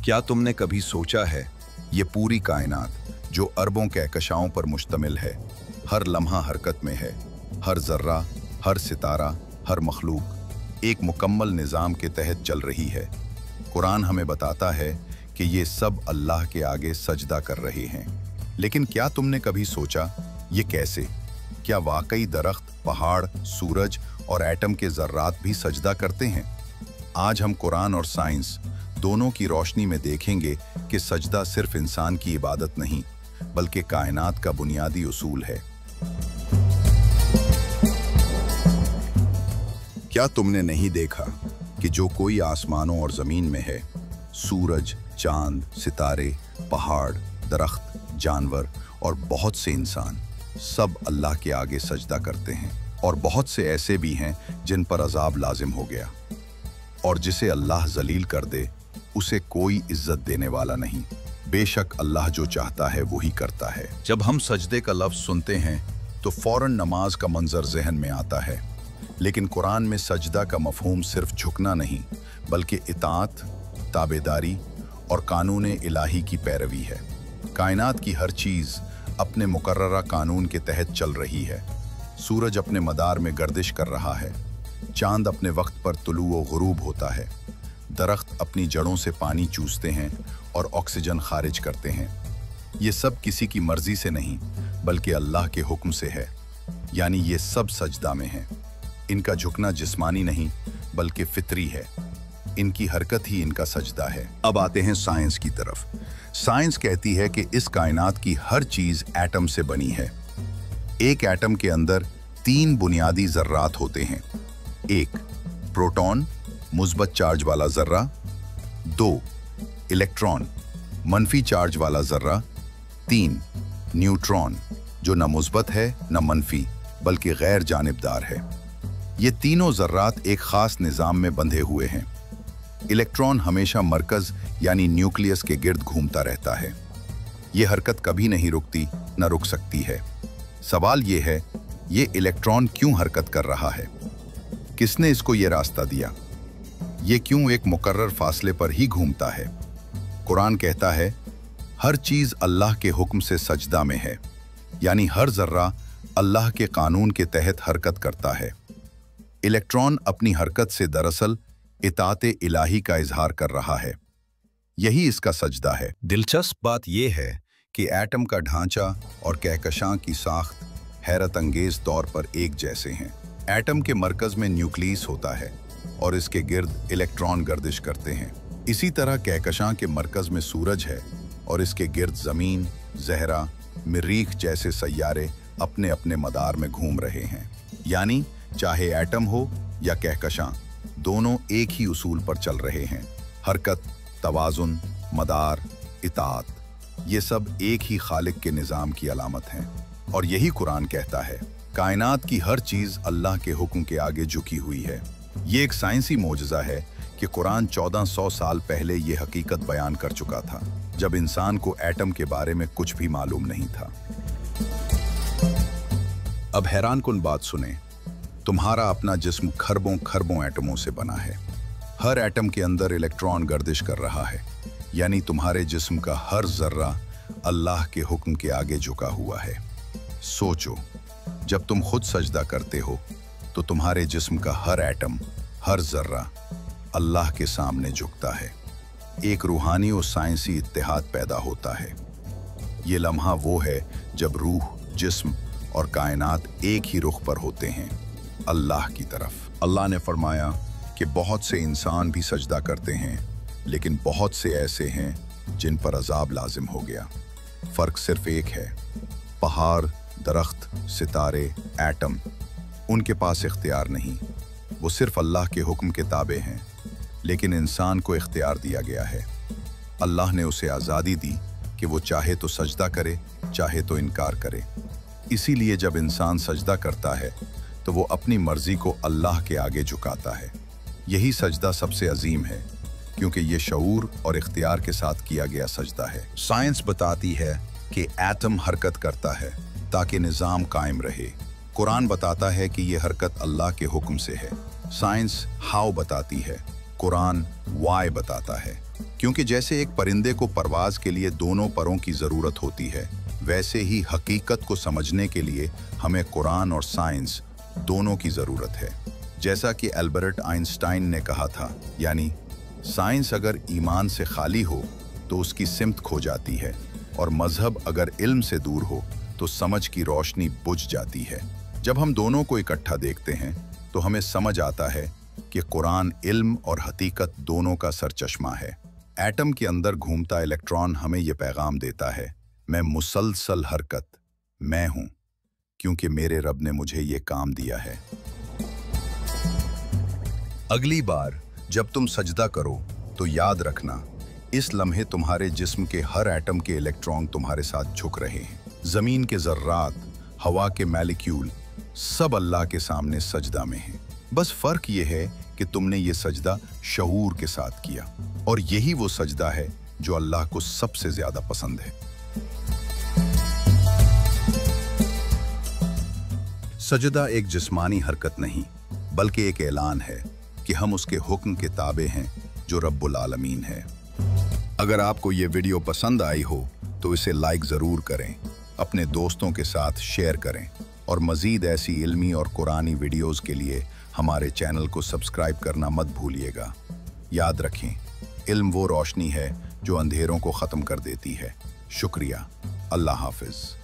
क्या तुमने कभी सोचा है, ये पूरी कायनात जो अरबों कहकशाओं पर मुश्तमिल है, हर लम्हा हरकत में है, हर जर्रा, हर सितारा, हर मखलूक एक मुकम्मल निज़ाम के तहत चल रही है। कुरान हमें बताता है कि ये सब अल्लाह के आगे सजदा कर रहे हैं। लेकिन क्या तुमने कभी सोचा, ये कैसे? क्या वाकई दरख्त, पहाड़, सूरज और एटम के ज़र्रात भी सजदा करते हैं? आज हम कुरान और साइंस दोनों की रोशनी में देखेंगे कि सजदा सिर्फ इंसान की इबादत नहीं, बल्कि कायनात का बुनियादी उसूल है। क्या तुमने नहीं देखा कि जो कोई आसमानों और ज़मीन में है, सूरज, चांद, सितारे, पहाड़, दरख्त, जानवर और बहुत से इंसान, सब अल्लाह के आगे सजदा करते हैं। और बहुत से ऐसे भी हैं जिन पर अजाब लाजिम हो गया। और जिसे अल्लाह जलील कर दे, उसे कोई इज्जत देने वाला नहीं। बेशक अल्लाह जो चाहता है वही करता है। जब हम सजदे का लफ्ज़ सुनते हैं तो फौरन नमाज का मंजर जहन में आता है। लेकिन कुरान में सजदा का मफहूम सिर्फ झुकना नहीं, बल्कि इताअत, ताबेदारी और कानून इलाही की पैरवी है। कायनात की हर चीज़ अपने मुकर्ररा कानून के तहत चल रही है। सूरज अपने मदार में गर्दिश कर रहा है, चांद अपने वक्त पर तुलू व गुरूब होता है, दरख्त अपनी जड़ों से पानी चूसते हैं और ऑक्सीजन खारिज करते हैं। ये सब किसी की मर्जी से नहीं, बल्कि अल्लाह के हुक्म से है। यानी ये सब सजदा में हैं। इनका झुकना जिस्मानी नहीं, बल्कि फितरी है। इनकी हरकत ही इनका सजदा है। अब आते हैं साइंस की तरफ। साइंस कहती है कि इस कायनात की हर चीज़ एटम से बनी है। एक एटम के अंदर 3 बुनियादी ज़र्रात होते हैं। 1 प्रोटॉन, मुस्बत चार्ज वाला ज़र्रा। 2 इलेक्ट्रॉन, मनफी चार्ज वाला ज़र्रा। 3 न्यूट्रॉन, जो न मुस्बत है न मनफी, बल्कि गैर जानिबदार है। ये तीनों ज़र्रात एक ख़ास निज़ाम में बंधे हुए हैं। इलेक्ट्रॉन हमेशा मरकज़ यानी न्यूक्लियस के गिर्द घूमता रहता है। ये हरकत कभी नहीं रुकती, न रुक सकती है। सवाल ये है, ये इलेक्ट्रॉन क्यों हरकत कर रहा है? किसने इसको ये रास्ता दिया? ये क्यों एक मुकर्रर फासले पर ही घूमता है? कुरान कहता है, हर चीज़ अल्लाह के हुक्म से सजदा में है। यानी हर ज़र्रा अल्लाह के कानून के तहत हरकत करता है। इलेक्ट्रॉन अपनी हरकत से दरअसल इताअत इलाही का इजहार कर रहा है। यही इसका सजदा है। दिलचस्प बात यह है कि एटम का ढांचा और कहकशां की साख्त हैरत अंगेज तौर पर एक जैसे हैं। एटम के मरकज में न्यूक्लियस होता है और इसके गिर्द इलेक्ट्रॉन गर्दिश करते हैं। इसी तरह कहकशां के मरकज में सूरज है और इसके गिर्द ज़मीन, ज़हरा, मरीख जैसे सैयारे अपने अपने मदार में घूम रहे हैं। यानी चाहे एटम हो या कहकशां, दोनों एक ही उसूल पर चल रहे हैं। हरकत, तवाज़ुन, मदार, इताअत, ये सब एक ही खालिक के निज़ाम की अलामत हैं। और यही कुरान कहता है, कायनात की हर चीज़ अल्लाह के हुक्म के आगे झुकी हुई है। ये एक साइंसी मोजज़ा है कि कुरान 1400 साल पहले ये हकीकत बयान कर चुका था, जब इंसान को एटम के बारे में कुछ भी मालूम नहीं था। अब हैरानकुन बात सुने, तुम्हारा अपना जिस्म खरबों खरबों एटमों से बना है। हर एटम के अंदर इलेक्ट्रॉन गर्दिश कर रहा है। यानी तुम्हारे जिस्म का हर ज़र्रा अल्लाह के हुक्म के आगे झुका हुआ है। सोचो, जब तुम खुद सजदा करते हो तो तुम्हारे जिस्म का हर एटम, हर ज़र्रा अल्लाह के सामने झुकता है। एक रूहानी और साइंसी इत्तेहाद पैदा होता है। ये लम्हा वो है जब रूह, जिस्म और कायनात एक ही रुख पर होते हैं, अल्लाह की तरफ। अल्लाह ने फरमाया कि बहुत से इंसान भी सजदा करते हैं, लेकिन बहुत से ऐसे हैं जिन पर अजाब लाजिम हो गया। फ़र्क सिर्फ एक है, पहाड़, दरख्त, सितारे, एटम, उनके पास इख्तियार नहीं। वो सिर्फ अल्लाह के हुक्म के ताबे हैं। लेकिन इंसान को इख्तियार दिया गया है। अल्लाह ने उसे आज़ादी दी कि वो चाहे तो सजदा करे, चाहे तो इनकार करे। इसीलिए जब इंसान सजदा करता है तो वो अपनी मर्जी को अल्लाह के आगे झुकाता है। यही सजदा सबसे अजीम है, क्योंकि ये शऊर और इख्तियार के साथ किया गया सजदा है। साइंस बताती है कि एटम हरकत करता है ताकि निज़ाम कायम रहे। कुरान बताता है कि ये हरकत अल्लाह के हुक्म से है। साइंस हाउ बताती है, कुरान वाई बताता है। क्योंकि जैसे एक परिंदे को परवाज के लिए दोनों परों की जरूरत होती है, वैसे ही हकीकत को समझने के लिए हमें कुरान और साइंस दोनों की जरूरत है। जैसा कि एल्बर्ट आइंस्टाइन ने कहा था, यानी साइंस अगर ईमान से खाली हो तो उसकी सिमत खो जाती है, और मजहब अगर इल्म से दूर हो तो समझ की रोशनी बुझ जाती है। जब हम दोनों को इकट्ठा देखते हैं तो हमें समझ आता है कि कुरान इल्म और हकीकत दोनों का सरचश्मा है। एटम के अंदर घूमता इलेक्ट्रॉन हमें यह पैगाम देता है, मैं मुसलसल हरकत, मैं हूं, क्योंकि मेरे रब ने मुझे ये काम दिया है। अगली बार जब तुम सजदा करो तो याद रखना, इस लम्हे तुम्हारे जिस्म के हर एटम के इलेक्ट्रॉन तुम्हारे साथ झुक रहे हैं। जमीन के जर्रात, हवा के मॉलिक्यूल सब अल्लाह के सामने सजदा में हैं। बस फर्क ये है कि तुमने ये सजदा शऊर के साथ किया, और यही वो सजदा है जो अल्लाह को सबसे ज्यादा पसंद है। सजदा एक जिस्मानी हरकत नहीं, बल्कि एक ऐलान है कि हम उसके हुक्म के ताबे हैं जो रब्बुल आलमीन है। अगर आपको ये वीडियो पसंद आई हो तो इसे लाइक ज़रूर करें, अपने दोस्तों के साथ शेयर करें, और मज़ीद ऐसी इल्मी और कुरानी वीडियोस के लिए हमारे चैनल को सब्सक्राइब करना मत भूलिएगा। याद रखें, इल्म वो रोशनी है जो अंधेरों को ख़त्म कर देती है। शुक्रिया। अल्लाह हाफ़िज़।